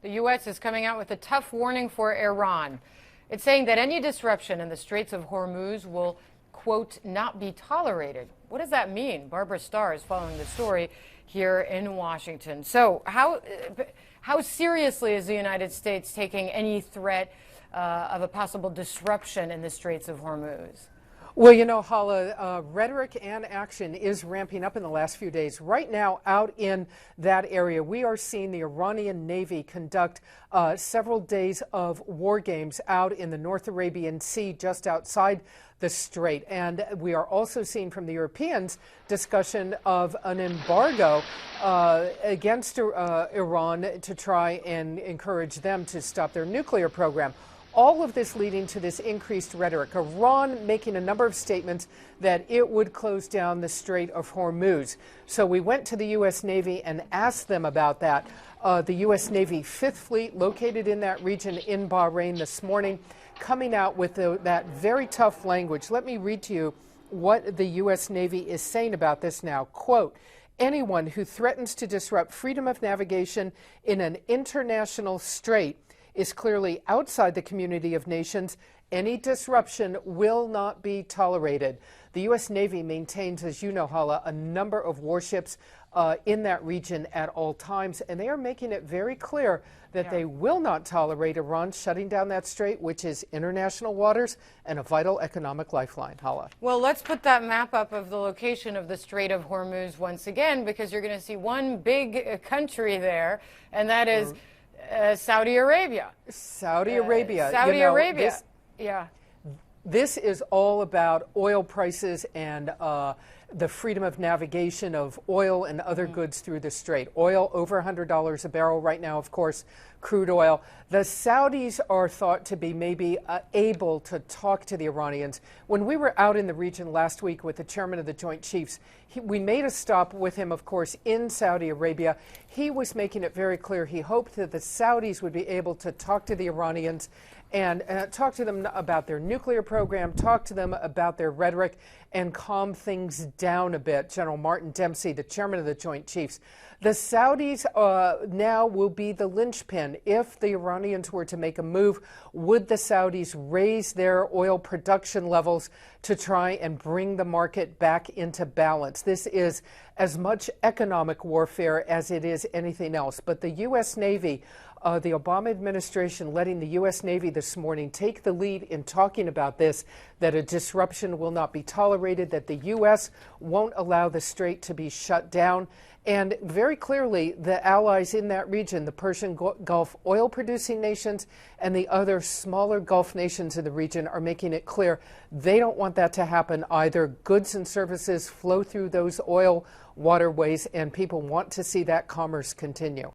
The U.S. is coming out with a tough warning for Iran. It's saying that any disruption in the Straits of Hormuz will, quote, not be tolerated. What does that mean? Barbara Starr is following the story here in Washington. So how seriously is the United States taking any threat of a possible disruption in the Straits of Hormuz? Well, you know, Hala, rhetoric and action is ramping up in the last few days. Right now, out in that area, we are seeing the Iranian Navy conduct several days of war games out in the North Arabian Sea, just outside the strait. And we are also seeing from the Europeans discussion of an embargo against Iran to try and encourage them to stop their nuclear program. All of this leading to this increased rhetoric. Iran making a number of statements that it would close down the Strait of Hormuz. So we went to the U.S. Navy and asked them about that. The U.S. Navy Fifth Fleet, located in that region in Bahrain this morning, coming out with that very tough language. Let me read to you what the U.S. Navy is saying about this now. Quote, anyone who threatens to disrupt freedom of navigation in an international strait is clearly outside the community of nations. Any disruption will not be tolerated. The U.S. Navy maintains, as you know, Hala, a number of warships in that region at all times, and they are making it very clear that they will not tolerate Iran shutting down that strait, which is international waters and a vital economic lifeline. Hala. Well, let's put that map up of the location of the Strait of Hormuz once again, because you're going to see one big country there, and that is Saudi Arabia. Saudi Arabia. Saudi Arabia. This is all about oil prices and the freedom of navigation of oil and other goods through the strait. Oil over $100 a barrel right now, of course, crude oil. The Saudis are thought to be maybe able to talk to the Iranians. When we were out in the region last week with the chairman of the Joint Chiefs, we made a stop with him, of course, in Saudi Arabia. He was making it very clear he hoped that the Saudis would be able to talk to the Iranians and talk to them about their nuclear program, talk to them about their rhetoric, and calm things down a bit. General Martin Dempsey, the chairman of the Joint Chiefs. The Saudis now will be the linchpin. If the Iranians were to make a move, would the Saudis raise their oil production levels to try and bring the market back into balance? This is as much economic warfare as it is anything else. But the U.S. Navy, the Obama administration letting the U.S. Navy this morning take the lead in talking about this, that a disruption will not be tolerated, that the U.S. won't allow the strait to be shut down. And very clearly, the allies in that region, the Persian Gulf oil-producing nations and the other smaller Gulf nations in the region, are making it clear they don't want that to happen either. Goods and services flow through those oil waterways, and people want to see that commerce continue.